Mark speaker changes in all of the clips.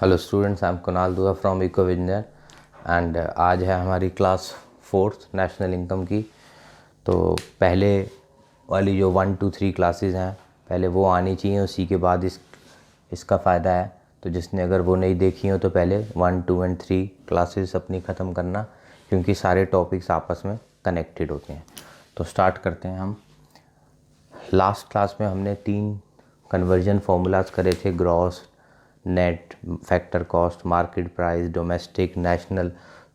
Speaker 1: Hello students, I am Kunal दुआ from eco विजनर and आज है हमारी क्लास 4th नेशनल इनकम की। तो पहले वाली जो 1 2 3 क्लासेस हैं पहले वो आनी चाहिए, उसी के बाद इसका फ़ायदा है। तो जिसने अगर वो नहीं देखी हो तो पहले 1 2 एंड 3 क्लासेस अपनी ख़त्म करना, क्योंकि सारे टॉपिक्स आपस में कनेक्टेड होते हैं। तो स्टार्ट करते हैं हम। लास्ट क्लास में हमने 3 कन्वर्जन फार्मूलाज करे थे, gross, net, factor cost, market price, domestic, national.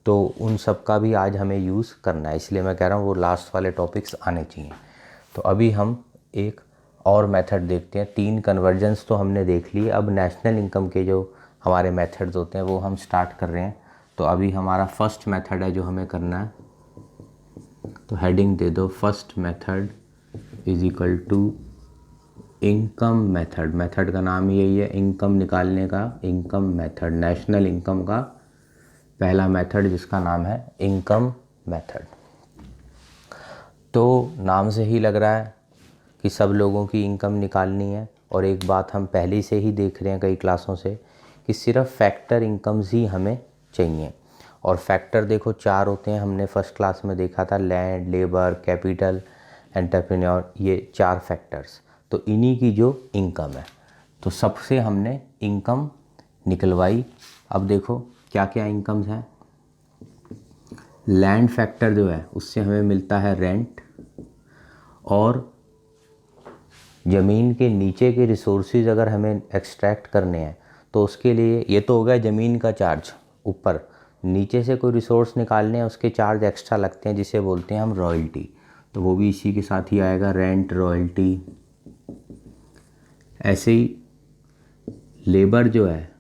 Speaker 1: तो उन सब का भी आज हमें यूज़ करना है, इसलिए मैं कह रहा हूँ वो लास्ट वाले टॉपिक्स आने चाहिए। तो अभी हम एक और मेथड देखते हैं। 3 कन्वर्जन्स तो हमने देख लिए, अब नेशनल इनकम के जो हमारे मेथड्स होते हैं वो हम स्टार्ट कर रहे हैं। तो अभी हमारा फर्स्ट मेथड है जो हमें करना है, तो हेडिंग दे दो first method is equal to income method. Method का नाम यही है, इनकम निकालने का इनकम मेथड। नेशनल इनकम का पहला मेथड जिसका नाम है इनकम मेथड। तो नाम से ही लग रहा है कि सब लोगों की इनकम निकालनी है। और एक बात हम पहले से ही देख रहे हैं कई क्लासों से कि सिर्फ फैक्टर इनकम्स ही हमें चाहिए। और फैक्टर देखो 4 होते हैं, हमने फर्स्ट क्लास में देखा था, लैंड, लेबर, कैपिटल, एंटरप्रेन्योर, ये 4 फैक्टर्स। तो इन्हीं की जो इनकम है, तो सबसे हमने इनकम निकलवाई। अब देखो क्या क्या इनकम्स हैं। लैंड फैक्टर जो है उससे हमें मिलता है रेंट, और ज़मीन के नीचे के रिसोर्सेज अगर हमें एक्सट्रैक्ट करने हैं तो उसके लिए ये तो हो गया ज़मीन का चार्ज। ऊपर नीचे से कोई रिसोर्स निकालने हैं उसके चार्ज एक्स्ट्रा लगते हैं, जिसे बोलते हैं हम रॉयल्टी। तो वो भी इसी के साथ ही आएगा, रेंट, रॉयल्टी। ऐसे ही लेबर जो है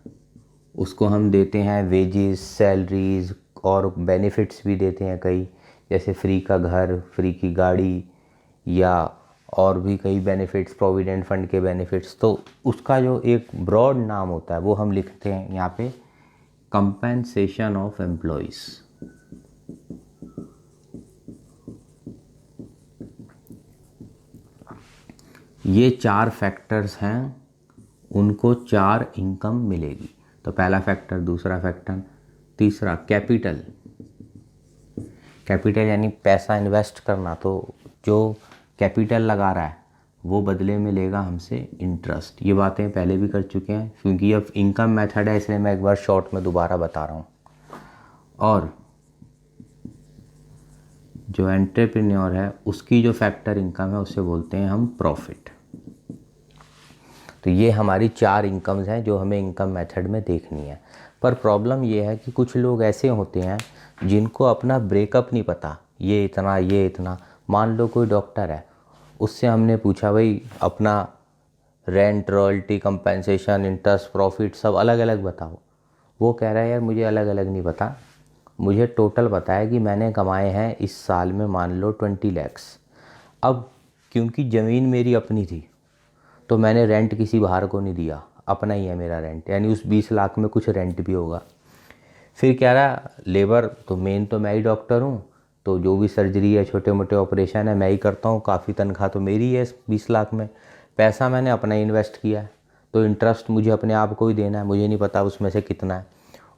Speaker 1: उसको हम देते हैं वेजेस, सैलरीज और बेनिफिट्स भी देते हैं कई, जैसे फ्री का घर, फ्री की गाड़ी, या और भी कई बेनिफिट्स, प्रोविडेंट फंड के बेनिफिट्स। तो उसका जो एक ब्रॉड नाम होता है वो हम लिखते हैं यहाँ पे कंपेंसेशन ऑफ एम्प्लॉइज़। ये 4 फैक्टर्स हैं, उनको 4 इनकम मिलेगी। तो पहला फैक्टर, दूसरा फैक्टर, तीसरा कैपिटल। कैपिटल यानी पैसा इन्वेस्ट करना। तो जो कैपिटल लगा रहा है वो बदले में लेगा हमसे इंटरेस्ट। ये बातें पहले भी कर चुके हैं, क्योंकि अब इनकम मेथड है इसलिए मैं एक बार शॉर्ट में दोबारा बता रहा हूँ। और जो एंटरप्रेन्योर है उसकी जो फैक्टर इनकम है उसे बोलते हैं हम प्रॉफिट। तो ये हमारी 4 इनकम्स हैं जो हमें इनकम मेथड में देखनी है। पर प्रॉब्लम ये है कि कुछ लोग ऐसे होते हैं जिनको अपना ब्रेकअप नहीं पता, ये इतना ये इतना। मान लो कोई डॉक्टर है, उससे हमने पूछा भाई अपना rent, royalty, compensation, interest, profit सब अलग अलग बताओ। वो कह रहा है यार मुझे अलग अलग नहीं पता, मुझे टोटल पता है कि मैंने कमाए हैं इस साल में मान लो 20 lakhs। अब क्योंकि ज़मीन मेरी अपनी थी तो मैंने रेंट किसी बाहर को नहीं दिया, अपना ही है मेरा रेंट, यानी उस 20 लाख में कुछ रेंट भी होगा। फिर कह रहा लेबर, तो मेन तो मैं ही डॉक्टर हूँ, तो जो भी सर्जरी है, छोटे मोटे ऑपरेशन है मैं ही करता हूँ, काफ़ी तनख्वाह तो मेरी है इस 20 लाख में, पैसा मैंने अपना ही इन्वेस्ट किया है, तो इंटरेस्ट मुझे अपने आप को ही देना है, मुझे नहीं पता उसमें से कितना है।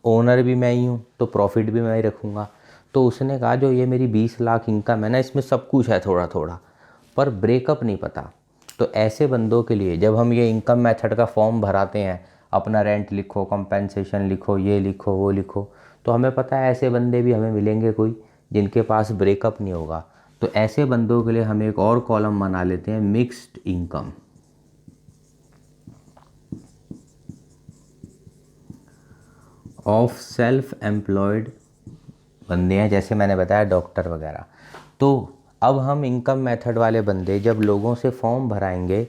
Speaker 1: ओनर भी मैं ही हूँ तो प्रॉफिट भी मैं ही रखूँगा। तो उसने कहा जो ये मेरी 20 लाख इनकम है ना, इसमें सब कुछ है थोड़ा थोड़ा, पर ब्रेकअप नहीं पता। तो ऐसे बंदों के लिए जब हम ये इनकम मेथड का फॉर्म भराते हैं, अपना रेंट लिखो, कंपेंसेशन लिखो, ये लिखो, वो लिखो, तो हमें पता है ऐसे बंदे भी हमें मिलेंगे कोई जिनके पास ब्रेकअप नहीं होगा। तो ऐसे बंदों के लिए हम एक और कॉलम बना लेते हैं, mixed income. Of self employed बंदे हैं, जैसे मैंने बताया डॉक्टर वगैरह। तो अब हम इनकम मेथड वाले बंदे जब लोगों से फॉर्म भराएंगे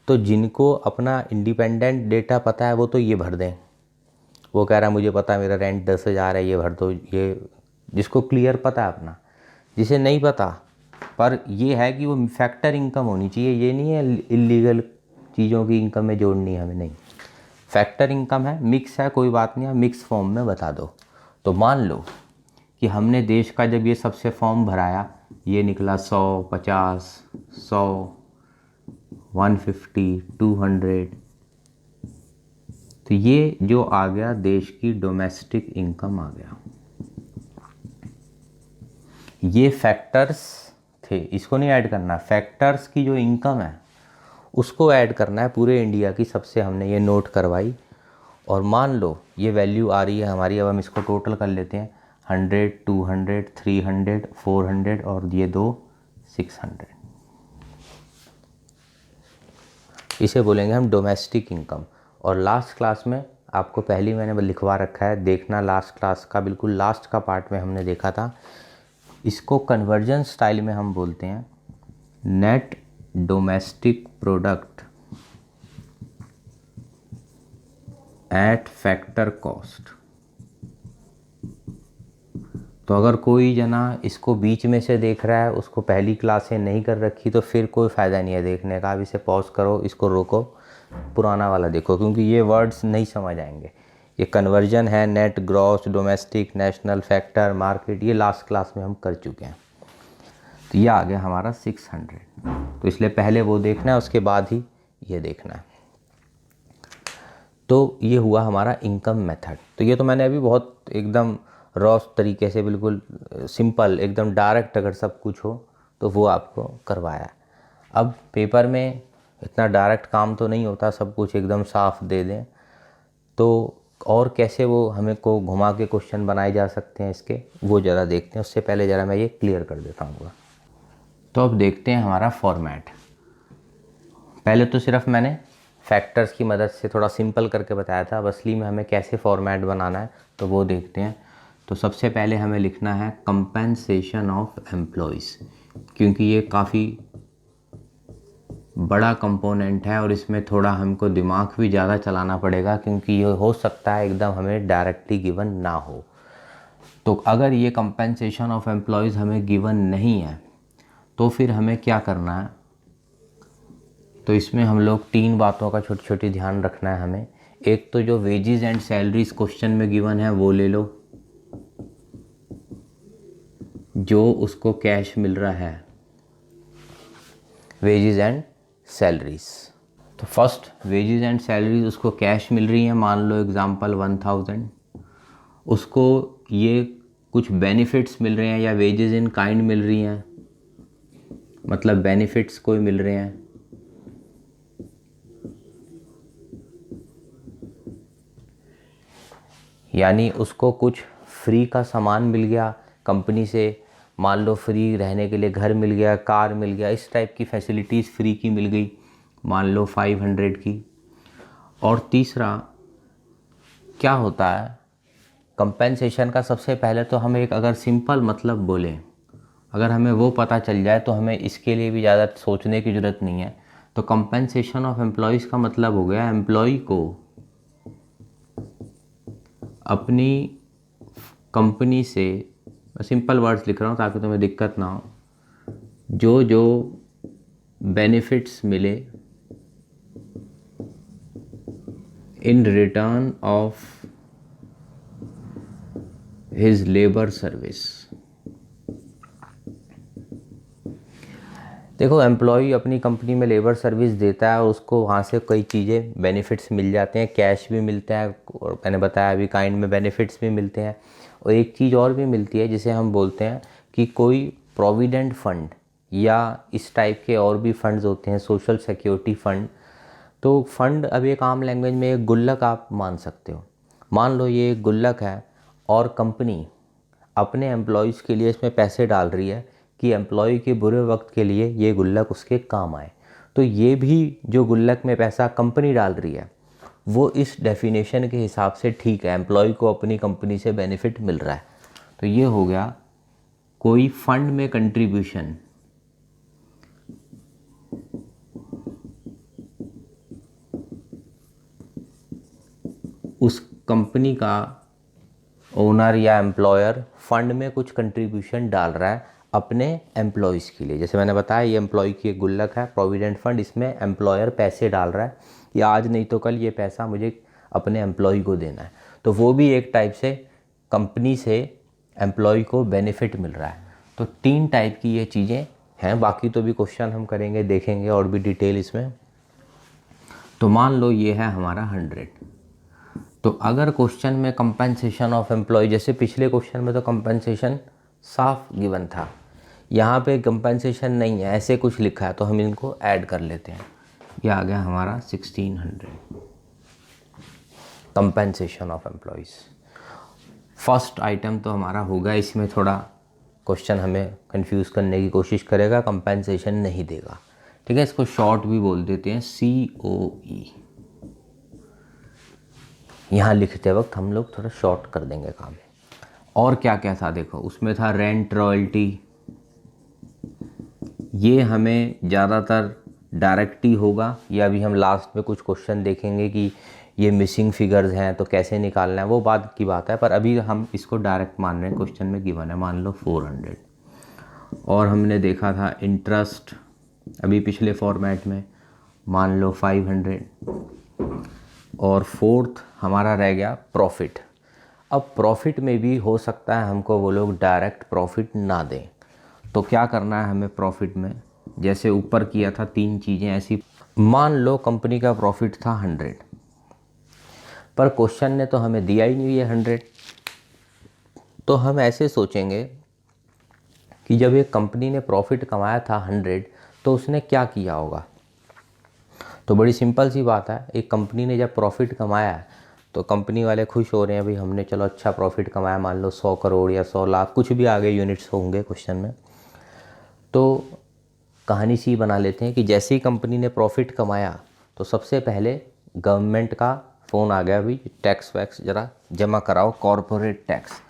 Speaker 1: तो जिनको अपना इंडिपेंडेंट डेटा पता है वो तो ये भर दें। वो कह रहा है मुझे पता है मेरा रेंट 10,000 है, ये भर दो। ये जिसको क्लियर पता है अपना, जिसे नहीं पता पर ये है कि वो फैक्टर इनकम होनी चाहिए, ये नहीं है इलीगल चीज़ों की इनकम में जोड़नी है हमें, नहीं। फैक्टर इनकम है, मिक्स है, कोई बात नहीं है, मिक्स फॉर्म में बता दो। तो मान लो कि हमने देश का जब ये सबसे फॉर्म भराया, ये निकला 100, 50, 100, 150, 200, तो ये जो आ गया देश की डोमेस्टिक इनकम आ गया। ये फैक्टर्स थे, इसको नहीं ऐड करना। फैक्टर्स की जो इनकम है उसको ऐड करना है पूरे इंडिया की, सबसे हमने ये नोट करवाई। और मान लो ये वैल्यू आ रही है हमारी, अब हम इसको टोटल कर लेते हैं, 100, 200, 300, 400 और ये दो 600। इसे बोलेंगे हम डोमेस्टिक इनकम। और लास्ट क्लास में आपको पहले मैंने लिखवा रखा है, देखना लास्ट क्लास का बिल्कुल लास्ट का पार्ट में हमने देखा था। इसको कन्वर्जन स्टाइल में हम बोलते हैं net domestic product at factor cost. तो अगर कोई जना इसको बीच में से देख रहा है, उसको पहली क्लासें नहीं कर रखी, तो फिर कोई फ़ायदा नहीं है देखने का। अब इसे पॉज करो, इसको रोको, पुराना वाला देखो, क्योंकि ये वर्ड्स नहीं समझ आएंगे। ये कन्वर्जन है, net, gross, domestic, national, factor, market, ये लास्ट क्लास में हम कर चुके हैं। तो ये आ गया हमारा 600। तो इसलिए पहले वो देखना है, उसके बाद ही ये देखना है। तो ये हुआ हमारा इनकम मेथड। तो ये तो मैंने अभी बहुत एकदम रॉ तरीके से, बिल्कुल सिंपल, एकदम डायरेक्ट अगर सब कुछ हो तो वो आपको करवाया। अब पेपर में इतना डायरेक्ट काम तो नहीं होता, सब कुछ एकदम साफ दे दें, तो और कैसे वो हमें को घुमा के क्वेश्चन बनाए जा सकते हैं इसके, वो ज़रा देखते हैं। उससे पहले ज़रा मैं ये क्लियर कर देता हूँ। तो अब देखते हैं हमारा फॉर्मेट। पहले तो सिर्फ मैंने फैक्टर्स की मदद से थोड़ा सिंपल करके बताया था, अब असली में हमें कैसे फॉर्मेट बनाना है तो वो देखते हैं। तो सबसे पहले हमें लिखना है कंपेंसेशन ऑफ एम्प्लॉयज़, क्योंकि ये काफ़ी बड़ा कंपोनेंट है और इसमें थोड़ा हमको दिमाग भी ज़्यादा चलाना पड़ेगा, क्योंकि ये हो सकता है एकदम हमें डायरेक्टली गिवन ना हो। तो अगर ये कंपेंसेशन ऑफ एम्प्लॉयज़ हमें गिवन नहीं है तो फिर हमें क्या करना है। तो इसमें हम लोग 3 बातों का छोटी छोटी ध्यान रखना है हमें। एक तो जो वेजेस एंड सैलरीज क्वेश्चन में गिवन है वो ले लो, जो उसको कैश मिल रहा है, वेजेस एंड सैलरीज। तो फर्स्ट वेजेस एंड सैलरीज उसको कैश मिल रही है, मान लो एग्जांपल 1000। उसको ये कुछ बेनिफिट्स मिल रहे हैं या वेजेस इन काइंड मिल रही हैं, मतलब बेनिफिट्स कोई मिल रहे हैं। यानी उसको कुछ फ्री का सामान मिल गया कंपनी से, मान लो फ्री रहने के लिए घर मिल गया, कार मिल गया, इस टाइप की फैसिलिटीज़ फ्री की मिल गई, मान लो 500 की। और तीसरा क्या होता है कंपेंसेशन का, सबसे पहले तो हम एक अगर सिंपल मतलब बोलें, अगर हमें वो पता चल जाए तो हमें इसके लिए भी ज़्यादा सोचने की ज़रूरत नहीं है। तो कंपेंसेशन ऑफ एम्प्लॉयज़ का मतलब हो गया एम्प्लॉय को अपनी कंपनी से, सिंपल वर्ड्स लिख रहा हूँ ताकि तुम्हें दिक्कत ना हो, जो जो बेनिफिट्स मिले in return of his labour service. देखो एम्प्लॉय अपनी कंपनी में लेबर सर्विस देता है और उसको वहाँ से कई चीज़ें बेनिफिट्स मिल जाते हैं, कैश भी मिलता है और मैंने बताया अभी काइंड में बेनिफिट्स भी मिलते हैं। और एक चीज़ और भी मिलती है जिसे हम बोलते हैं कि कोई प्रोविडेंट फंड या इस टाइप के और भी फंड्स होते हैं, सोशल सिक्योरिटी फंड। तो फंड अब एक आम लैंग्वेज में एक गुल्लक आप मान सकते हो। मान लो ये एक गुल्लक है और कंपनी अपने एम्प्लॉयज़ के लिए इसमें पैसे डाल रही है कि एम्प्लॉय के बुरे वक्त के लिए ये गुल्लक उसके काम आए। तो ये भी जो गुल्लक में पैसा कंपनी डाल रही है वो इस डेफिनेशन के हिसाब से ठीक है, एम्प्लॉय को अपनी कंपनी से बेनिफिट मिल रहा है। तो ये हो गया कोई फंड में कंट्रीब्यूशन उस कंपनी का ओनर या एम्प्लॉयर फंड में कुछ कंट्रीब्यूशन डाल रहा है अपने एम्प्लॉयज़ के लिए। जैसे मैंने बताया ये एम्प्लॉय की एक गुल्लक है प्रोविडेंट फंड, इसमें एम्प्लॉयर पैसे डाल रहा है कि आज नहीं तो कल ये पैसा मुझे अपने एम्प्लॉय को देना है। तो वो भी एक टाइप से कंपनी से एम्प्लॉय को बेनिफिट मिल रहा है। तो 3 टाइप की ये चीज़ें हैं, बाकी तो भी क्वेश्चन हम करेंगे, देखेंगे और भी डिटेल इसमें। तो मान लो ये है हमारा 100। तो अगर क्वेश्चन में कंपनसेशन ऑफ एम्प्लॉय, जैसे पिछले क्वेश्चन में तो कंपनसेशन साफ गिवन था, यहाँ पे कंपनसेशन नहीं है, ऐसे कुछ लिखा है, तो हम इनको ऐड कर लेते हैं। ये आ गया हमारा 1600 compensation of employees. First item तो हमारा होगा, इसमें थोड़ा क्वेश्चन हमें कंफ्यूज करने की कोशिश करेगा, कंपनसेशन नहीं देगा, ठीक है। इसको शॉर्ट भी बोल देते हैं, COE। यहाँ लिखते वक्त हम लोग थोड़ा शॉर्ट कर देंगे काम। और क्या क्या था देखो, उसमें था रेंट रॉयल्टी, ये हमें ज़्यादातर डायरेक्ट ही होगा, या अभी हम लास्ट में कुछ क्वेश्चन देखेंगे कि ये मिसिंग फिगर्स हैं तो कैसे निकालना है, वो बात की बात है, पर अभी हम इसको डायरेक्ट मान रहे हैं। क्वेश्चन में गिवन है मान लो 400। और हमने देखा था इंटरेस्ट, अभी पिछले फॉर्मेट में मान लो 500। और फोर्थ हमारा रह गया प्रॉफिट। अब प्रॉफिट में भी हो सकता है हमको वो लोग डायरेक्ट प्रॉफिट ना दें, तो क्या करना है हमें प्रॉफिट में, जैसे ऊपर किया था 3 चीज़ें ऐसी। मान लो कंपनी का प्रॉफिट था 100, पर क्वेश्चन ने तो हमें दिया ही नहीं है 100, तो हम ऐसे सोचेंगे कि जब एक कंपनी ने प्रॉफिट कमाया था 100, तो उसने क्या किया होगा। तो बड़ी सिंपल सी बात है, एक कंपनी ने जब प्रॉफिट कमाया है तो कंपनी वाले खुश हो रहे हैं, भाई हमने चलो अच्छा प्रॉफिट कमाया, मान लो 100 करोड़ या 100 लाख, कुछ भी आगे यूनिट्स होंगे क्वेश्चन में। तो कहानी सी बना लेते हैं कि जैसे ही कंपनी ने प्रॉफिट कमाया तो सबसे पहले गवर्नमेंट का फ़ोन आ गया, भाई टैक्स वैक्स ज़रा जमा कराओ, कॉरपोरेट टैक्स।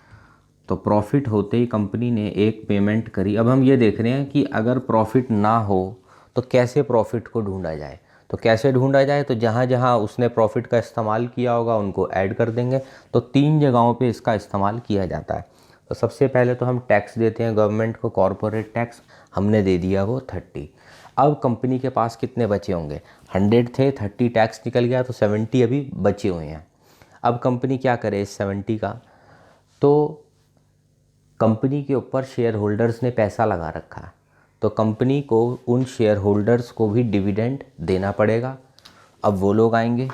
Speaker 1: तो प्रॉफिट होते ही कंपनी ने एक पेमेंट करी। अब हम ये देख रहे हैं कि अगर प्रॉफिट ना हो तो कैसे प्रॉफिट को ढूंढा जाए। तो कैसे ढूंढा जाए, तो जहाँ जहाँ उसने प्रॉफिट का इस्तेमाल किया होगा उनको ऐड कर देंगे। तो 3 जगहों पे इसका इस्तेमाल किया जाता है। तो सबसे पहले तो हम टैक्स देते हैं गवर्नमेंट को, कॉरपोरेट टैक्स, हमने दे दिया वो 30। अब कंपनी के पास कितने बचे होंगे, 100 थे, 30 टैक्स निकल गया, तो 70 अभी बचे हुए हैं। अब कंपनी क्या करे इस 70 का, तो कंपनी के ऊपर शेयर होल्डर्स ने पैसा लगा रखा है, तो कंपनी को उन शेयर होल्डर्स को भी डिविडेंड देना पड़ेगा। अब वो लोग आएंगे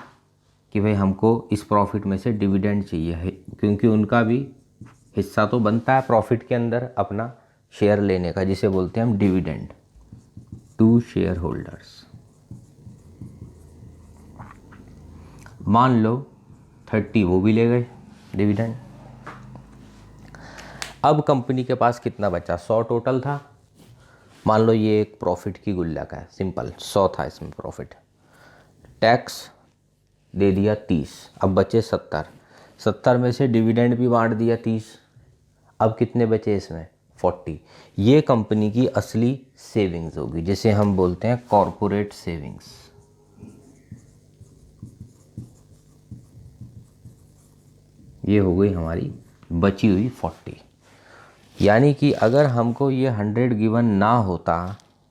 Speaker 1: कि भाई हमको इस प्रॉफिट में से डिविडेंड चाहिए है, क्योंकि उनका भी हिस्सा तो बनता है प्रॉफिट के अंदर अपना शेयर लेने का, जिसे बोलते हैं हम डिविडेंड टू शेयर होल्डर्स। मान लो 30 वो भी ले गए डिविडेंड। अब कंपनी के पास कितना बचा, 100 टोटल था। मान लो ये एक प्रॉफिट की गुल्लक है, सिंपल 100 था इसमें प्रॉफिट, टैक्स दे दिया 30, अब बचे 70 में से डिविडेंड भी बांट दिया 30, अब कितने बचे इसमें 40। ये कंपनी की असली सेविंग्स होगी, जिसे हम बोलते हैं कॉरपोरेट सेविंग्स। ये हो गई हमारी बची हुई 40। यानी कि अगर हमको ये 100 गिवन ना होता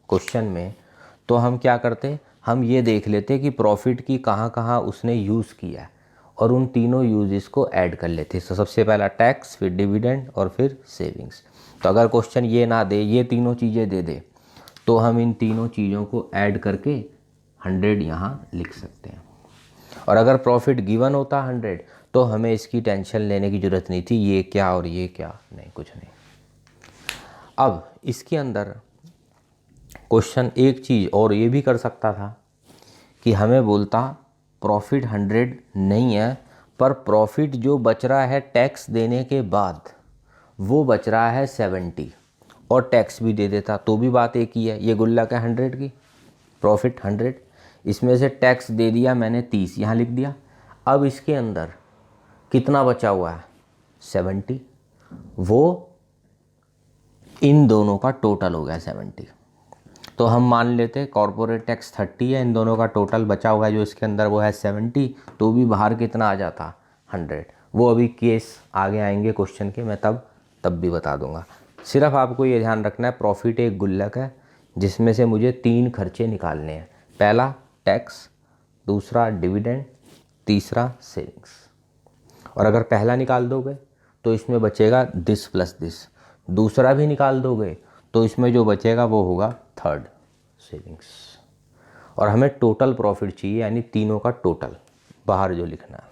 Speaker 1: क्वेश्चन में, तो हम क्या करते, हम ये देख लेते कि प्रॉफिट की कहाँ कहाँ उसने यूज़ किया है, और उन तीनों यूजेस को ऐड कर लेते। तो सबसे पहला टैक्स, फिर डिविडेंड और फिर सेविंग्स। तो अगर क्वेश्चन ये ना दे, ये तीनों चीज़ें दे दे, तो हम इन तीनों चीज़ों को ऐड करके 100 यहाँ लिख सकते हैं। और अगर प्रॉफिट गिवन होता 100, तो हमें इसकी टेंशन लेने की ज़रूरत नहीं थी, ये क्या और ये क्या, नहीं, कुछ नहीं। अब इसके अंदर क्वेश्चन एक चीज़ और ये भी कर सकता था कि हमें बोलता प्रॉफिट 100 नहीं है, पर प्रॉफिट जो बच रहा है टैक्स देने के बाद वो बच रहा है 70, और टैक्स भी दे देता, तो भी बात एक ही है। ये गुल्लक है 100 की, प्रॉफिट 100, इसमें से टैक्स दे दिया मैंने 30, यहाँ लिख दिया। अब इसके अंदर कितना बचा हुआ है 70, वो इन दोनों का टोटल हो गया 70। तो हम मान लेते कॉर्पोरेट टैक्स 30 है, इन दोनों का टोटल बचा हुआ है जो इसके अंदर वो है 70, तो भी बाहर कितना आ जाता 100। वो अभी केस आगे आएंगे क्वेश्चन के, मैं तब भी बता दूंगा। सिर्फ आपको ये ध्यान रखना है, प्रॉफिट एक गुल्लक है जिसमें से मुझे 3 खर्चे निकालने हैं। पहला टैक्स, दूसरा डिविडेंड, तीसरा सेविंग्स। और अगर पहला निकाल दोगे तो इसमें बचेगा दिस प्लस दिस, दूसरा भी निकाल दोगे तो इसमें जो बचेगा वो होगा थर्ड, सेविंग्स। और हमें टोटल प्रॉफिट चाहिए, यानी तीनों का टोटल बाहर जो लिखना है।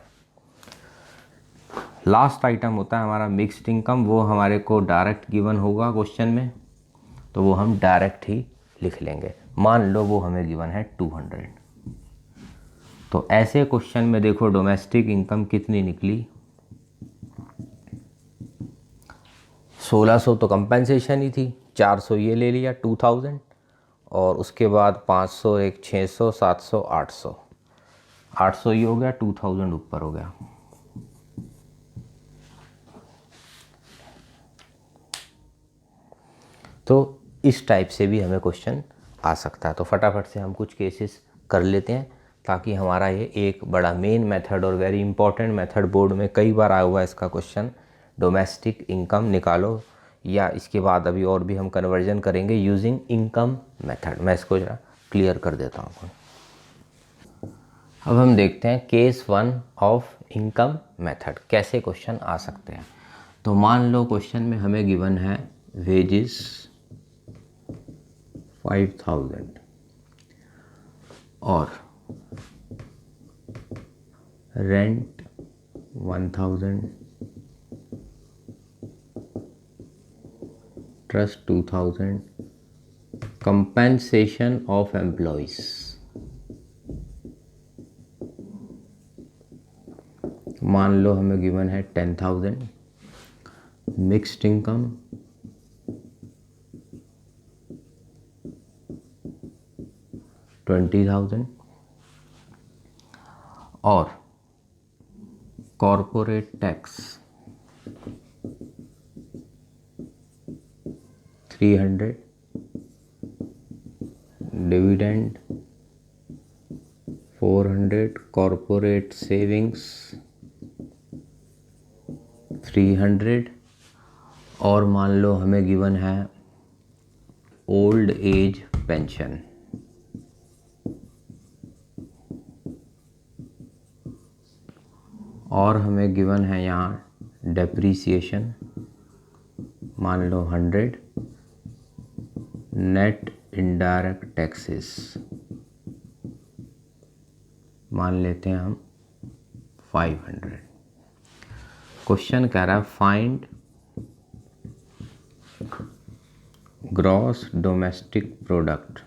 Speaker 1: लास्ट आइटम होता है हमारा मिक्स्ड इनकम, वो हमारे को डायरेक्ट गिवन होगा क्वेश्चन में, तो वो हम डायरेक्ट ही लिख लेंगे। मान लो वो हमें गिवन है 200, तो ऐसे क्वेश्चन में देखो डोमेस्टिक इनकम कितनी निकली, 1600 तो कंपनसेशन ही थी, 400 ये ले लिया 2000, और उसके बाद 500, एक 600, 700, 800, 800 ही हो गया, 2000 ऊपर हो गया। तो इस टाइप से भी हमें क्वेश्चन आ सकता है। तो फटाफट से हम कुछ केसेस कर लेते हैं ताकि हमारा ये एक बड़ा मेन मेथड और वेरी इंपॉर्टेंट मेथड, बोर्ड में कई बार आया हुआ है इसका क्वेश्चन, डोमेस्टिक इनकम निकालो, या इसके बाद अभी और भी हम कन्वर्जन करेंगे यूजिंग इनकम मेथड। मैं इसको जरा क्लियर कर देता हूँ। अब हम देखते हैं केस 1 ऑफ इनकम मेथड, कैसे क्वेश्चन आ सकते हैं। तो मान लो क्वेश्चन में हमें गिवन है वेजेस 5000 और rent 1000, trust 2000, compensation of employees, मान लो हमें गिवन है 10,000, मिक्स्ड इनकम 20,000 और corporate tax 300, dividend 400, corporate savings 300, और मान लो हमें गिवन है ओल्ड एज पेंशन, और हमें गिवन है यहाँ डेप्रीसिएशन, मान लो 100, नेट इनडायरेक्ट टैक्सेस मान लेते हैं हम 500। क्वेश्चन कह रहा है find gross domestic product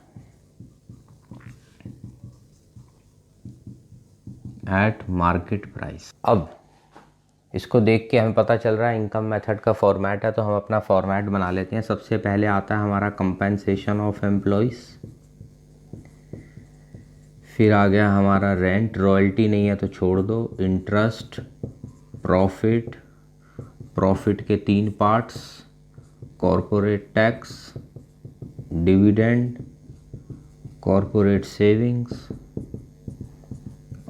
Speaker 1: at market price. अब इसको देख के हमें पता चल रहा है इनकम मेथड का फॉर्मेट है, तो हम अपना फॉर्मेट बना लेते हैं। सबसे पहले आता है हमारा कंपेंसेशन ऑफ एम्प्लॉइज, फिर आ गया हमारा रेंट, रॉयल्टी नहीं है तो छोड़ दो, इंटरेस्ट, प्रॉफिट, प्रॉफिट के 3 parts, corporate tax, dividend, corporate savings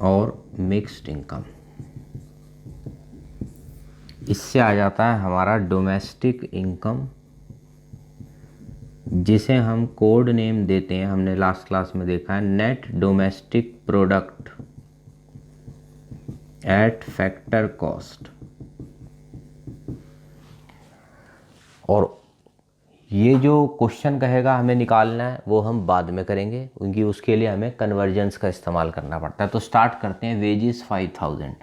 Speaker 1: और मिक्स्ड इनकम। इससे आ जाता है हमारा डोमेस्टिक इनकम, जिसे हम कोड नेम देते हैं, हमने लास्ट क्लास में देखा है, net domestic product at factor cost. और ये जो क्वेश्चन कहेगा हमें निकालना है वो हम बाद में करेंगे, क्योंकि उसके लिए हमें कन्वर्जेंस का इस्तेमाल करना पड़ता है। तो स्टार्ट करते हैं वेजेस 5000।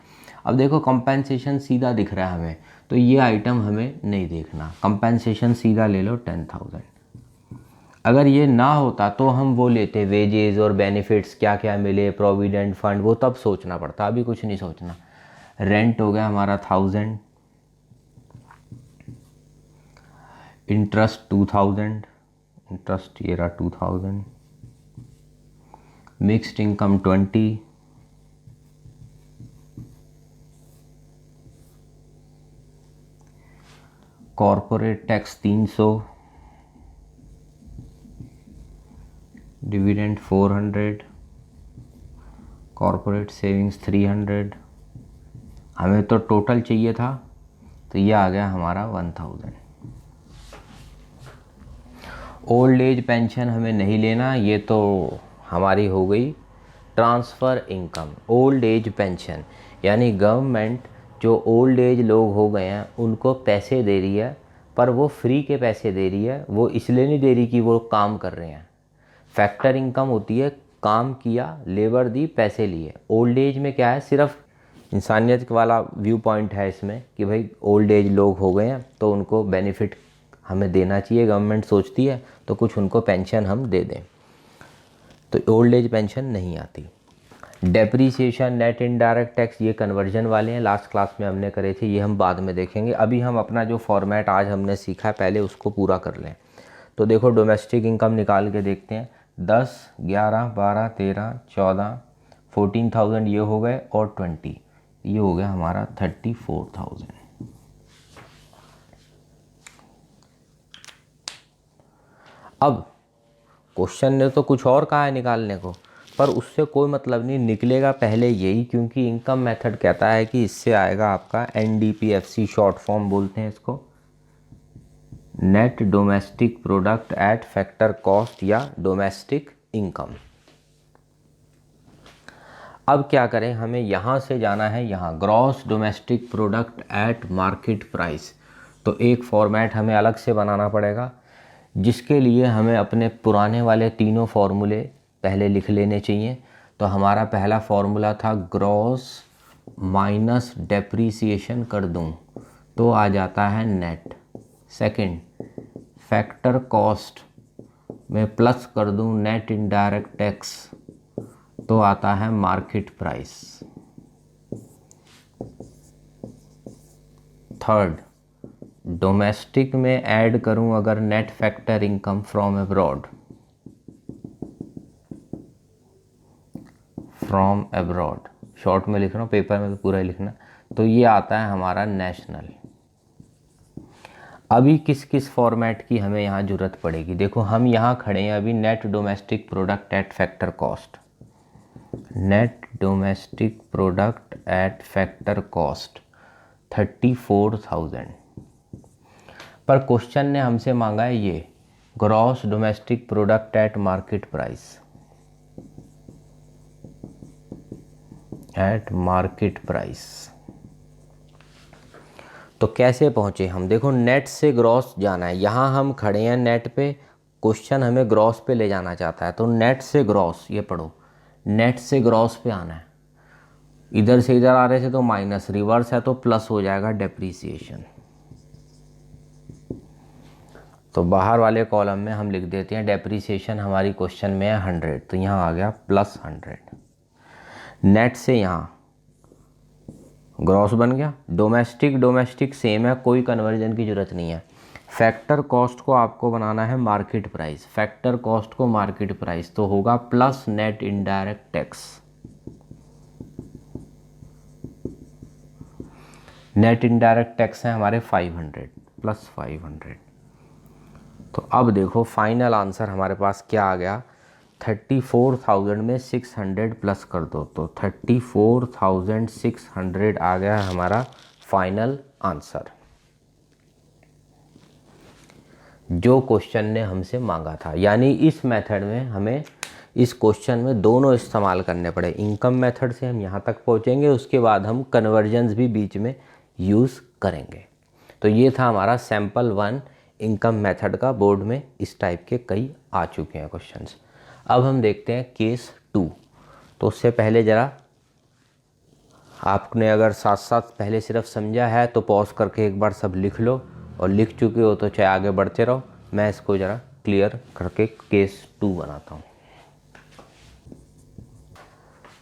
Speaker 1: अब देखो कंपेंसेशन सीधा दिख रहा है हमें, तो ये आइटम हमें नहीं देखना, कंपेंसेशन सीधा ले लो 10,000। अगर ये ना होता तो हम वो लेते वेजेस और बेनिफिट्स क्या क्या मिले, प्रोविडेंट फंड, वो तब सोचना पड़ता, अभी कुछ नहीं सोचना। रेंट हो गया हमारा 1000, इंटरेस्ट 2000, इंटरेस्ट ये रहा 2000, mixed income 20, corporate tax 300, dividend 400, corporate savings 300। हमें तो टोटल चाहिए था, तो ये आ गया हमारा 1000। ओल्ड एज पेंशन हमें नहीं लेना, ये तो हमारी हो गई transfer income. Old age pension यानी गवर्नमेंट जो ओल्ड एज लोग हो गए हैं उनको पैसे दे रही है, पर वो फ्री के पैसे दे रही है, वो इसलिए नहीं दे रही कि वो काम कर रहे हैं। फैक्टर इनकम होती है काम किया, लेबर दी, पैसे लिए। ओल्ड एज में क्या है, सिर्फ इंसानियत वाला व्यू पॉइंट है इसमें कि भाई ओल्ड एज लोग हो गए हैं तो उनको बेनिफिट हमें देना चाहिए, गवर्नमेंट सोचती है तो कुछ उनको पेंशन हम दे दें, तो ओल्ड एज पेंशन नहीं आती। डेप्रीसिएशन, नेट इनडायरेक्ट टैक्स, ये कन्वर्जन वाले हैं, लास्ट क्लास में हमने करे थे, ये हम बाद में देखेंगे। अभी हम अपना जो फॉर्मेट आज हमने सीखा है पहले उसको पूरा कर लें। तो देखो डोमेस्टिक इनकम निकाल के देखते हैं। 10, 11, 12, 13, 14, 14,000 ये हो गए और 20 ये हो गया हमारा 34,000। अब क्वेश्चन ने तो कुछ और कहा है निकालने को, पर उससे कोई मतलब नहीं, निकलेगा पहले यही, क्योंकि इनकम मेथड कहता है कि इससे आएगा आपका NDPFC, शॉर्ट फॉर्म बोलते हैं इसको, net domestic product at factor cost या डोमेस्टिक इनकम। अब क्या करें, हमें यहाँ से जाना है यहाँ gross domestic product at market price. तो एक फॉर्मेट हमें अलग से बनाना पड़ेगा, जिसके लिए हमें अपने पुराने वाले तीनों फार्मूले पहले लिख लेने चाहिए। तो हमारा पहला फार्मूला था ग्रॉस माइनस डेप्रीसिएशन कर दूं तो आ जाता है नेट। सेकंड, फैक्टर कॉस्ट में प्लस कर दूं नेट इनडायरेक्ट टैक्स तो आता है मार्केट प्राइस। थर्ड, डोमेस्टिक में ऐड करूं अगर net factor income from abroad, short में लिख रहा हूँ, पेपर में तो पूरा ही लिखना, तो ये आता है हमारा नेशनल। अभी किस किस फॉर्मेट की हमें यहाँ ज़रूरत पड़ेगी, देखो हम यहाँ खड़े हैं अभी net domestic product at factor cost, net domestic product at factor cost 34,000, पर क्वेश्चन ने हमसे मांगा है ये gross domestic product at market price, eight market price. तो कैसे पहुंचे हम, देखो नेट से ग्रॉस जाना है, यहाँ हम खड़े हैं नेट पे, क्वेश्चन हमें ग्रॉस पे ले जाना चाहता है, तो नेट से ग्रॉस, ये पढ़ो, नेट से ग्रॉस पे आना है। इधर से इधर आ रहे थे तो माइनस, रिवर्स है तो प्लस हो जाएगा डेप्रीसिएशन। तो बाहर वाले कॉलम में हम लिख देते हैं डेप्रीसिएशन हमारी क्वेश्चन में है 100, तो यहाँ आ गया प्लस 100। नेट से यहाँ ग्रॉस बन गया। डोमेस्टिक सेम है, कोई कन्वर्जन की जरूरत नहीं है। फैक्टर कॉस्ट को आपको बनाना है मार्केट प्राइस, फैक्टर कॉस्ट को मार्केट प्राइस, तो होगा plus net indirect tax. Net indirect tax है हमारे 500 प्लस 500। तो अब देखो फाइनल आंसर हमारे पास क्या आ गया, 34,000 में 600 प्लस कर दो तो 34,600 आ गया हमारा फाइनल आंसर, जो क्वेश्चन ने हमसे मांगा था। यानी इस मेथड में हमें इस क्वेश्चन में दोनों इस्तेमाल करने पड़े, इनकम मेथड से हम यहाँ तक पहुँचेंगे, उसके बाद हम कन्वर्जन्स भी बीच में यूज़ करेंगे। तो ये था हमारा सैम्पल 1 इनकम मेथड का, बोर्ड में इस टाइप के कई आ चुके हैं क्वेश्चंस। अब हम देखते हैं केस 2। तो उससे पहले ज़रा आपने अगर साथ साथ पहले सिर्फ समझा है तो पॉज करके एक बार सब लिख लो, और लिख चुके हो तो चाहे आगे बढ़ते रहो, मैं इसको ज़रा क्लियर करके केस 2 बनाता हूँ।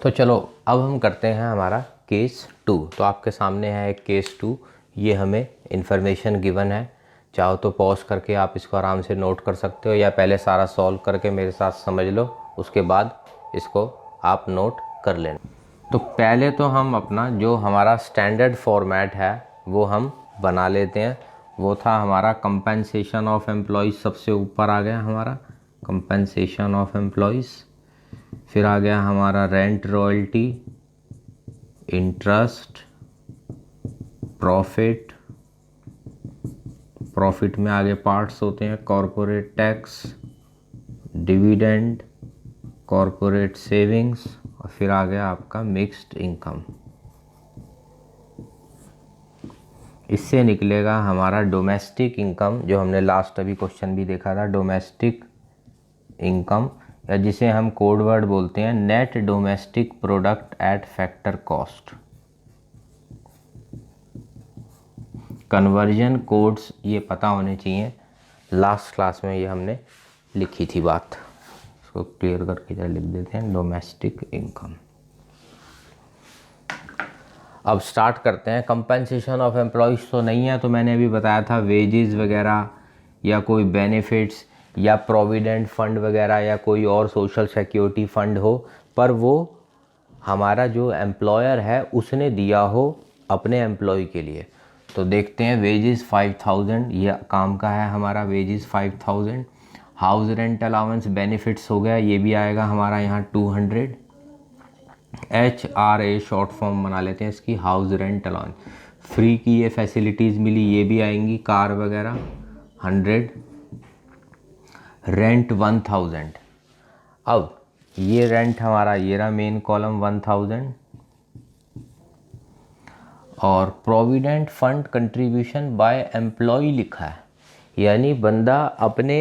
Speaker 1: तो चलो अब हम करते हैं हमारा केस 2। तो आपके सामने है एक केस 2, ये हमें इन्फॉर्मेशन गिवन है, चाहो तो पॉज करके आप इसको आराम से नोट कर सकते हो, या पहले सारा सॉल्व करके मेरे साथ समझ लो, उसके बाद इसको आप नोट कर लेना। तो पहले तो हम अपना जो हमारा स्टैंडर्ड फॉर्मेट है वो हम बना लेते हैं। वो था हमारा कंपनसेशन ऑफ एम्प्लॉयज़, सबसे ऊपर आ गया हमारा कंपनसेशन ऑफ एम्प्लॉयज़, फिर आ गया हमारा रेंट रॉयल्टी, इंटरेस्ट, प्रॉफिट में आगे पार्ट्स होते हैं, corporate tax, dividend, corporate savings, और फिर आ गया आपका मिक्स्ड इनकम। इससे निकलेगा हमारा डोमेस्टिक इनकम, जो हमने लास्ट अभी क्वेश्चन भी देखा था, डोमेस्टिक इनकम, या जिसे हम कोड वर्ड बोलते हैं net domestic product at factor cost. Conversion codes ये पता होने चाहिए, लास्ट क्लास में ये हमने लिखी थी बात, इसको क्लियर करके जरा लिख देते हैं, डोमेस्टिक इनकम। अब स्टार्ट करते हैं। कंपनसेशन ऑफ एम्प्लॉयज़ तो नहीं है, तो मैंने अभी बताया था वेजेस वगैरह या कोई बेनिफिट्स या प्रोविडेंट फंड वगैरह या कोई और सोशल सिक्योरिटी फंड हो, पर वो हमारा जो एम्प्लॉयर है उसने दिया हो अपने एम्प्लॉय के लिए। तो देखते हैं, वेजेस 5000 ये काम का है हमारा, wages 5000। House rent allowance benefits हो गया, ये भी आएगा हमारा यहाँ 200। HRA शॉर्ट फॉर्म बना लेते हैं इसकी, हाउस रेंट अलाउंस। फ्री की ये फैसिलिटीज़ मिली, ये भी आएंगी, कार वगैरह 100। रेंट 1000। अब ये रेंट हमारा ये रहा मेन कॉलम 1000। और provident fund contribution by employ लिखा है, यानी बंदा अपने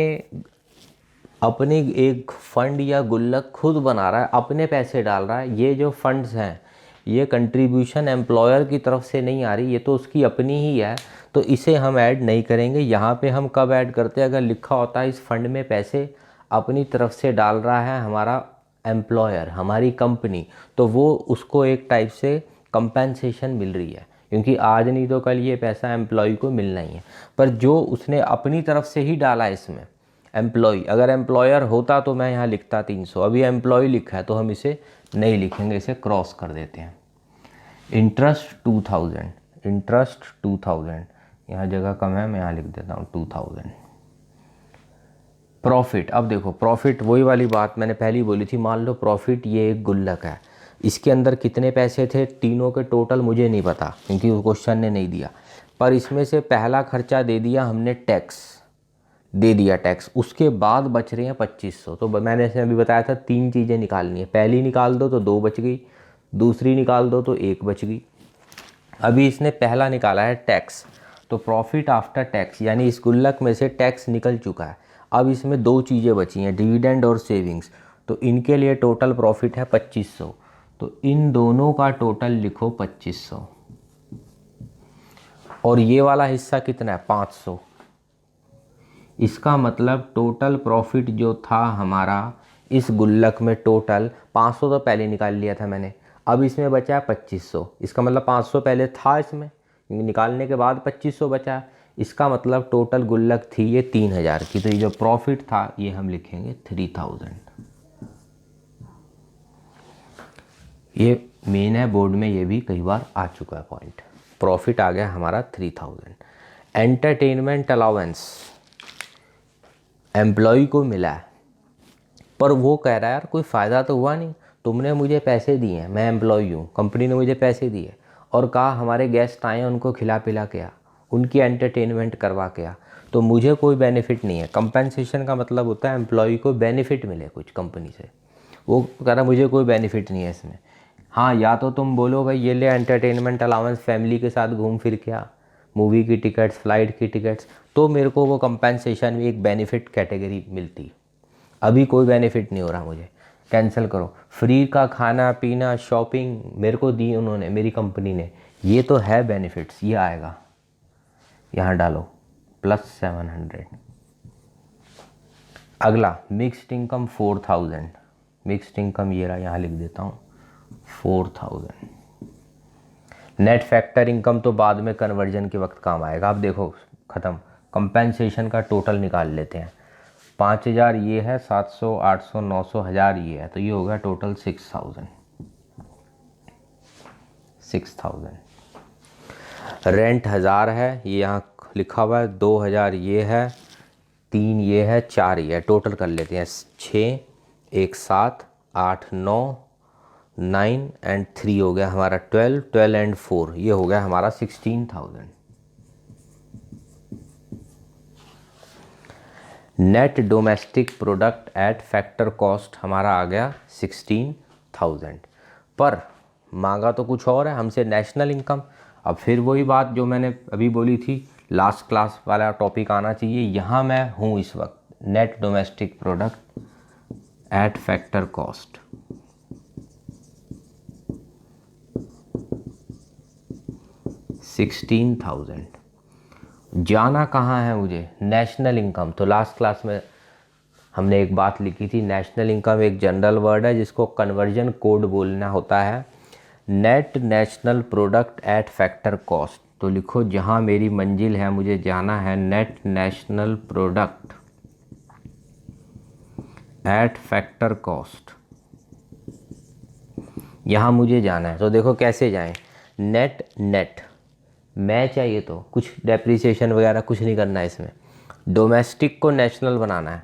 Speaker 1: एक फंड या गुल्लक खुद बना रहा है, अपने पैसे डाल रहा है। ये जो फंड्स हैं ये कंट्रीब्यूशन एम्प्लॉयर की तरफ से नहीं आ रही, ये तो उसकी अपनी ही है, तो इसे हम ऐड नहीं करेंगे। यहाँ पे हम कब ऐड करते हैं, अगर लिखा होता है इस फंड में पैसे अपनी तरफ से डाल रहा है हमारा एम्प्लॉयर, हमारी कंपनी, तो वो उसको एक टाइप से कंपेंसेशन मिल रही है, क्योंकि आज नहीं तो कल ये पैसा एम्प्लॉय को मिलना ही है। पर जो उसने अपनी तरफ से ही डाला है इसमें एम्प्लॉय, अगर एम्प्लॉयर होता तो मैं यहाँ लिखता 300, अभी एम्प्लॉय लिखा है तो हम इसे नहीं लिखेंगे, इसे क्रॉस कर देते हैं। इंटरेस्ट 2000, इंटरेस्ट 2000, यहाँ जगह कम है मैं यहाँ लिख देता हूँ 2000। प्रॉफिट, अब देखो प्रॉफिट वही वाली बात मैंने पहले बोली थी, मान लो प्रॉफिट ये एक गुल्लक है, इसके अंदर कितने पैसे थे तीनों के टोटल मुझे नहीं पता क्योंकि वो क्वेश्चन ने नहीं दिया, पर इसमें से पहला खर्चा दे दिया हमने, टैक्स दे दिया टैक्स, उसके बाद बच रहे हैं 2500। तो मैंने ऐसे अभी बताया था 3 चीज़ें निकालनी है, पहली निकाल दो तो 2 बच गई, दूसरी निकाल दो तो 1 बच गई। अभी इसने पहला निकाला है टैक्स, तो प्रॉफिट आफ्टर टैक्स, यानी इस गुल्लक में से टैक्स निकल चुका है। अब इसमें 2 चीज़ें बची हैं, डिविडेंड और सेविंग्स, तो इनके लिए टोटल प्रॉफिट है 2500, तो इन दोनों का टोटल लिखो 2500। और ये वाला हिस्सा कितना है 500। इसका मतलब टोटल प्रॉफिट जो था हमारा इस गुल्लक में टोटल 500 तो पहले निकाल लिया था मैंने, अब इसमें बचा है 2500। इसका मतलब 500 पहले था इसमें, निकालने के बाद 2500 बचा है। इसका मतलब टोटल गुल्लक थी ये 3000 की, तो ये जो प्रॉफिट था ये हम लिखेंगे 3000। ये मेन है, बोर्ड में ये भी कई बार आ चुका है पॉइंट। प्रॉफिट आ गया हमारा 3000। एंटरटेनमेंट अलाउंस एम्प्लॉय को मिला है, पर वो कह रहा है यार कोई फ़ायदा तो हुआ नहीं, तुमने मुझे पैसे दिए हैं, मैं एम्प्लॉय हूँ, कंपनी ने मुझे पैसे दिए और कहा हमारे गेस्ट आए उनको खिला पिला के आ, उनकी एंटरटेनमेंट करवा के आ, तो मुझे कोई बेनिफिट नहीं है। कंपेंसेशन का मतलब होता है एम्प्लॉय को बेनिफिट मिले कुछ कंपनी से, वो कह रहा मुझे कोई बेनिफिट नहीं है इसमें। हाँ, या तो तुम बोलो भाई ये ले एंटरटेनमेंट अलाउंस, फैमिली के साथ घूम फिर के आ, मूवी की टिकट्स, फ्लाइट की टिकट्स, तो मेरे को वो कंपेंसेशन में एक बेनिफिट कैटेगरी मिलती। अभी कोई बेनिफिट नहीं हो रहा मुझे, कैंसिल करो। फ्री का खाना पीना शॉपिंग मेरे को दी उन्होंने, मेरी कंपनी ने, ये तो है बेनिफिट्स, ये आएगा, यहाँ डालो +700। अगला मिक्स्ड इनकम 4000, मिक्स्ड इनकम ये रहा, यहाँ लिख देता हूँ 4000। नेट फैक्टर इनकम तो बाद में कन्वर्जन के वक्त काम आएगा। अब देखो ख़त्म, कंपेंसेशन का टोटल निकाल लेते हैं। 5000 ये है, 700 800 900 1000 ये है, तो ये होगा टोटल 6000। रेंट 1000 है, ये यहाँ लिखा हुआ है, 2000 ये है, 3 ये है, 4 ये है, टोटल कर लेते हैं 6 1 7 8 9 9 एंड 3 हो गया हमारा 12, 12 एंड 4 ये हो गया हमारा 16000। Net domestic product at factor cost हमारा आ गया 16000, पर मांगा तो कुछ और है हमसे, नेशनल इनकम। अब फिर वही बात जो मैंने अभी बोली थी, लास्ट क्लास वाला टॉपिक आना चाहिए। यहाँ मैं हूँ इस वक्त, net domestic product at factor cost, $16,000। जाना कहाँ है मुझे, नेशनल इनकम। तो लास्ट क्लास में हमने एक बात लिखी थी, नेशनल इनकम एक जनरल वर्ड है जिसको कन्वर्जन कोड बोलना होता है, net national product at factor cost. तो लिखो जहाँ मेरी मंजिल है, मुझे जाना है net national product at factor cost, यहाँ मुझे जाना है। तो देखो कैसे जाएं, नेट नेट मैं चाहिए तो कुछ डेप्रिसिएशन वगैरह कुछ नहीं करना है इसमें। डोमेस्टिक को नेशनल बनाना है,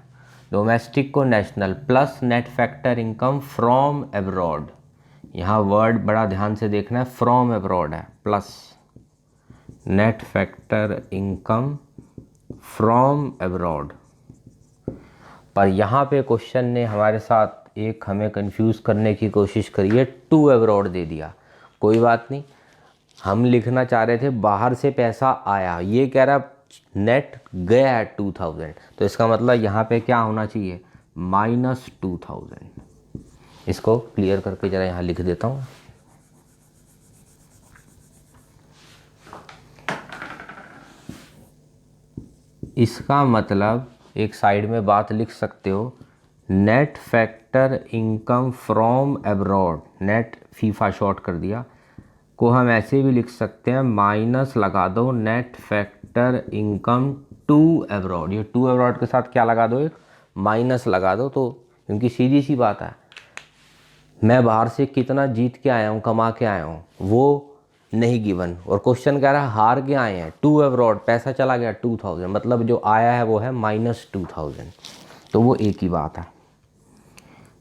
Speaker 1: डोमेस्टिक को national plus net factor income from abroad. यहाँ वर्ड बड़ा ध्यान से देखना है, फ्रॉम एब्रॉड है, plus net factor income from abroad. पर यहाँ पे क्वेश्चन ने हमारे साथ एक हमें कंफ्यूज करने की कोशिश करी है, टू एब्रॉड दे दिया। कोई बात नहीं, हम लिखना चाह रहे थे बाहर से पैसा आया, ये कह रहा नेट गया है 2000, तो इसका मतलब यहाँ पे क्या होना चाहिए, -2000। इसको क्लियर करके ज़रा यहाँ लिख देता हूँ। इसका मतलब एक साइड में बात लिख सकते हो, net factor income from abroad, net FIFA short कर दिया, को हम ऐसे भी लिख सकते हैं माइनस लगा दो net factor income to abroad. ये टू एब्रॉड के साथ क्या लगा दो, एक माइनस लगा दो। तो क्योंकि सीधी सी बात है, मैं बाहर से कितना जीत के आया हूँ, कमा के आया हूँ, वो नहीं गिवन, और क्वेश्चन कह रहा है हार के आए हैं, टू एब्रॉड पैसा चला गया 2000, मतलब जो आया है वो है -2000। तो वो एक ही बात है।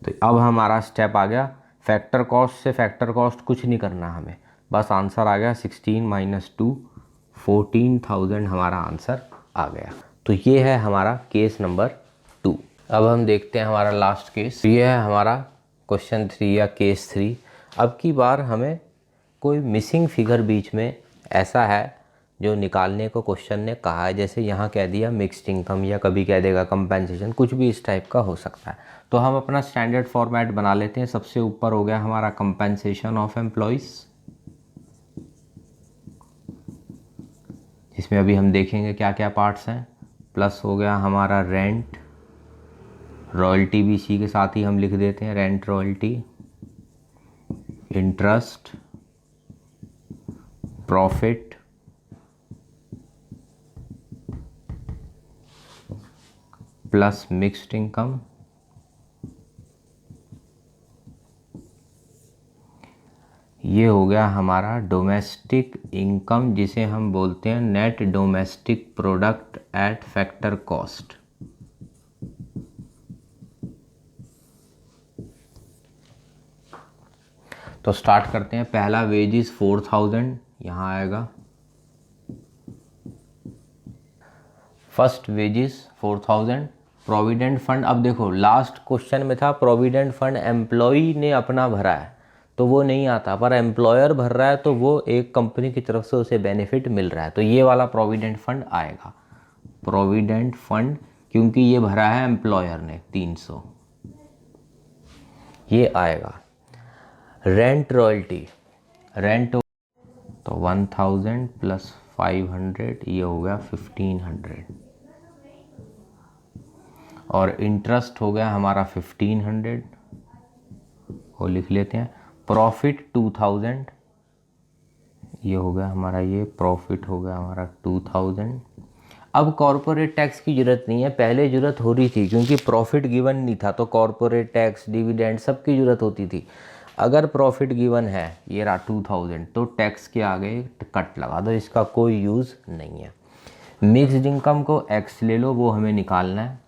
Speaker 1: तो अब हमारा स्टेप आ गया, फैक्टर कॉस्ट से फैक्टर कॉस्ट कुछ नहीं करना हमें, बस आंसर आ गया 16 - 2 14,000 हमारा आंसर आ गया। तो ये है हमारा केस नंबर 2। अब हम देखते हैं हमारा लास्ट केस। ये है हमारा क्वेश्चन 3 या केस 3। अब की बार हमें कोई मिसिंग फिगर बीच में ऐसा है जो निकालने को क्वेश्चन ने कहा है, जैसे यहाँ कह दिया मिक्स्ड इनकम, या कभी कह देगा कंपेंसेशन, कुछ भी इस टाइप का हो सकता है। तो हम अपना स्टैंडर्ड फॉर्मेट बना लेते हैं। सबसे ऊपर हो गया हमारा कंपेंसेशन ऑफ एम्प्लॉइज, जिसमें अभी हम देखेंगे क्या क्या पार्ट्स हैं। प्लस हो गया हमारा रेंट, रॉयल्टी भी इसी के साथ ही हम लिख देते हैं, rent royalty, interest, profit, plus mixed income, ये हो गया हमारा डोमेस्टिक इनकम, जिसे हम बोलते हैं net domestic product at factor cost. तो स्टार्ट करते हैं। पहला वेजेस 4000 यहाँ आएगा, फर्स्ट वेजेस 4000। प्रोविडेंट फंड, अब देखो लास्ट क्वेश्चन में था प्रोविडेंट फंड एम्प्लॉई ने अपना भरा है तो वो नहीं आता, पर एम्प्लॉयर भर रहा है तो वो एक कंपनी की तरफ से उसे बेनिफिट मिल रहा है, तो ये वाला प्रोविडेंट फंड आएगा। प्रोविडेंट फंड क्योंकि ये भरा है एम्प्लॉयर ने 300, ये आएगा। रेंट रॉयल्टी, रेंट तो 1000 + 500, ये हो गया 1500, और इंटरेस्ट हो गया हमारा 1500, वो लिख लेते हैं। प्रॉफिट 2000, ये हो गया हमारा, ये प्रॉफिट हो गया हमारा 2000। अब कॉरपोरेट टैक्स की ज़रूरत नहीं है, पहले ज़रूरत हो रही थी क्योंकि प्रॉफिट गिवन नहीं था, तो कॉरपोरेट टैक्स, डिविडेंड सब की ज़रूरत होती थी। अगर प्रॉफिट गिवन है, ये रहा 2000, तो टैक्स के आगे कट लगा दो, इसका कोई यूज़ नहीं है। मिक्स्ड इनकम को एक्स ले लो, वो हमें निकालना है।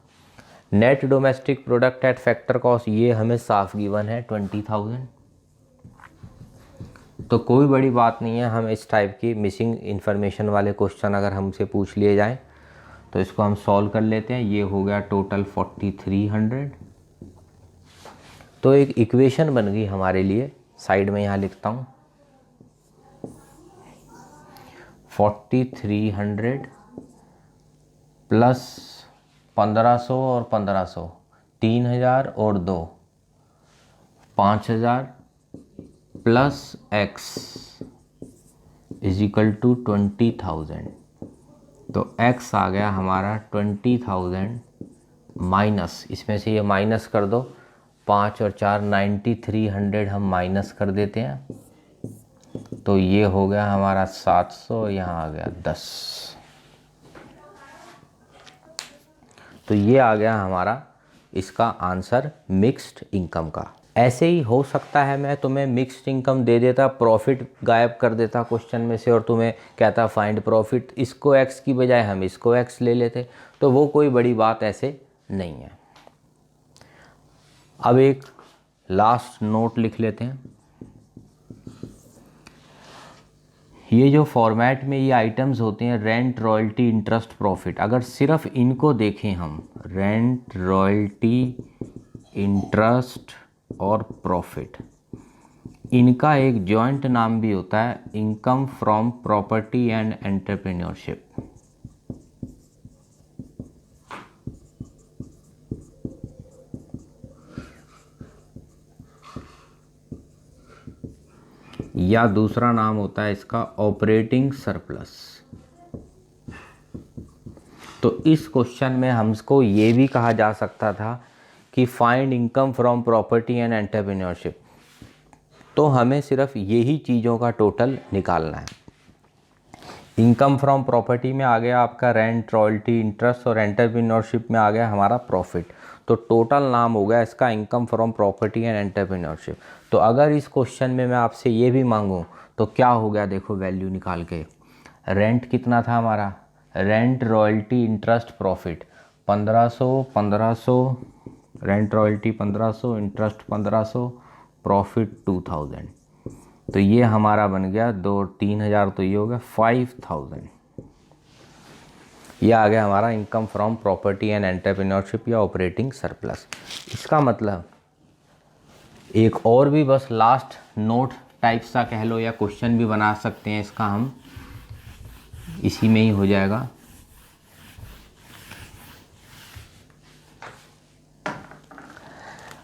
Speaker 1: Net domestic product at factor cost, ये हमें साफ गिवन है 20,000, तो कोई बड़ी बात नहीं है। हम इस टाइप की मिसिंग इन्फॉर्मेशन वाले क्वेश्चन अगर हमसे पूछ लिए जाएं तो इसको हम सॉल्व कर लेते हैं। ये हो गया टोटल 4300। तो एक इक्वेशन बन गई हमारे लिए, साइड में यहाँ लिखता हूँ 4300 प्लस 1500 और 1500, 3000 और 2, 5000 plus x is equal to 20,000। तो x आ गया हमारा 20,000 माइनस, इसमें से ये माइनस कर दो, 5 और 4 9300 हम माइनस कर देते हैं, तो ये हो गया हमारा 700, यहाँ आ गया 10। तो ये आ गया हमारा इसका आंसर मिक्स्ड इनकम का। ऐसे ही हो सकता है मैं तुम्हें मिक्स्ड इनकम दे देता, प्रॉफिट गायब कर देता क्वेश्चन में से और तुम्हें कहता फाइंड प्रॉफिट, इसको x की बजाय हम इसको x ले लेते, तो वो कोई बड़ी बात ऐसे नहीं है। अब एक लास्ट नोट लिख लेते हैं। ये जो फॉर्मेट में ये आइटम्स होते हैं रेंट, रॉयल्टी, इंटरेस्ट, प्रॉफिट, अगर सिर्फ इनको देखें हम, रेंट, रॉयल्टी, इंटरेस्ट और प्रॉफिट, इनका एक जॉइंट नाम भी होता है income from property and entrepreneurship. या दूसरा नाम होता है इसका ऑपरेटिंग सरप्लस। तो इस क्वेश्चन में हमको ये भी कहा जा सकता था कि find income from property and entrepreneurship, तो हमें सिर्फ यही चीज़ों का टोटल निकालना है। इनकम फ्रॉम प्रॉपर्टी में आ गया आपका रेंट, रॉयल्टी, इंटरेस्ट, और एंटरप्रेन्योरशिप में आ गया हमारा प्रॉफिट। तो टोटल नाम हो गया इसका income from property and entrepreneurship. तो अगर इस क्वेश्चन में मैं आपसे ये भी मांगूँ तो क्या हो गया, देखो वैल्यू निकाल के, रेंट कितना था हमारा, rent, royalty, interest, profit 1500, 1500, rent royalty 1500, interest 1500, profit 2000। तो ये हमारा बन गया 2-3,000, तो ये हो गया 5000। ये आ गया हमारा income from property and entrepreneurship या ऑपरेटिंग सरप्लस। इसका मतलब एक और भी बस लास्ट नोट टाइप सा कह लो या क्वेश्चन भी बना सकते हैं इसका हम, इसी में ही हो जाएगा।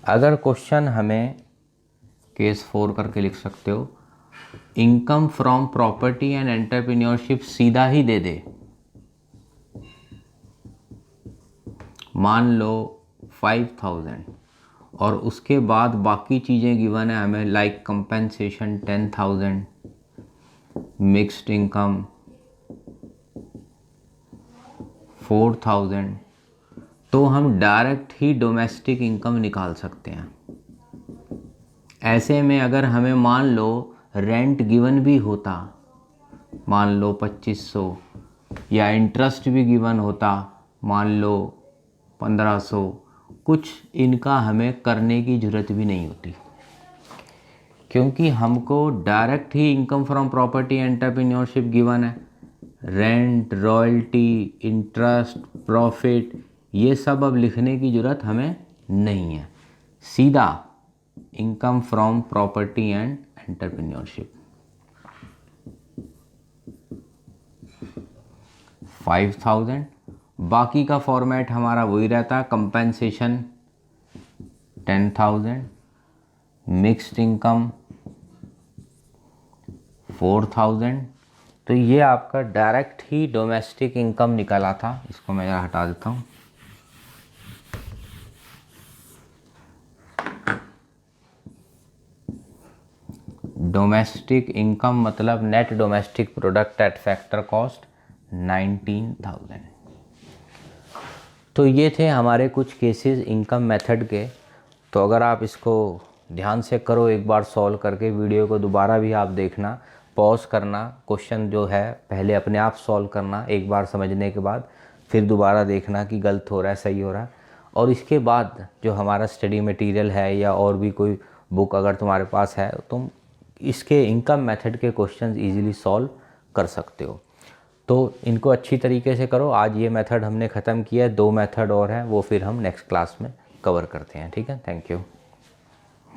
Speaker 1: अगर क्वेश्चन हमें केस 4 करके लिख सकते हो, income from property and entrepreneurship सीधा ही दे दे, मान लो 5000, और उसके बाद बाकी चीज़ें गिवन है हमें, लाइक कंपेंसेशन 10,000, मिक्स्ड इनकम 4,000, तो हम डायरेक्ट ही डोमेस्टिक इनकम निकाल सकते हैं। ऐसे में अगर हमें मान लो रेंट गिवन भी होता, मान लो 2500, या इंटरेस्ट भी गिवन होता, मान लो 1500, कुछ इनका हमें करने की ज़रूरत भी नहीं होती, क्योंकि हमको direct he income from property entrepreneurship given है। रेंट, रॉयल्टी, इंटरेस्ट, प्रॉफिट, ये सब अब लिखने की ज़रूरत हमें नहीं है, सीधा income from property and entrepreneurship 5000। बाकी का फॉर्मेट हमारा वही रहता है, कंपेंसेशन 10,000, मिक्स्ड इनकम 4000। तो ये आपका डायरेक्ट ही डोमेस्टिक इनकम निकला था। इसको मैं यहाँ हटा देता हूँ। डोमेस्टिक इनकम मतलब net domestic product at factor cost 19,000। तो ये थे हमारे कुछ केसेस इनकम मेथड के। तो अगर आप इसको ध्यान से करो, एक बार सॉल्व करके वीडियो को दोबारा भी आप देखना, पॉज करना, क्वेश्चन जो है पहले अपने आप सॉल्व करना, एक बार समझने के बाद फिर दोबारा देखना कि गलत हो रहा है सही हो रहा है, और इसके बाद जो हमारा स्टडी मटेरियल है या और भी कोई बुक अगर तुम्हारे पास है, तुम इसके इनकम मेथड के क्वेश्चंस इजीली सॉल्व कर सकते हो। तो इनको अच्छी तरीके से करो। आज ये मेथड हमने ख़त्म किया है, 2 मेथड और हैं, वो फिर हम नेक्स्ट क्लास में कवर करते हैं। ठीक है, थैंक यू।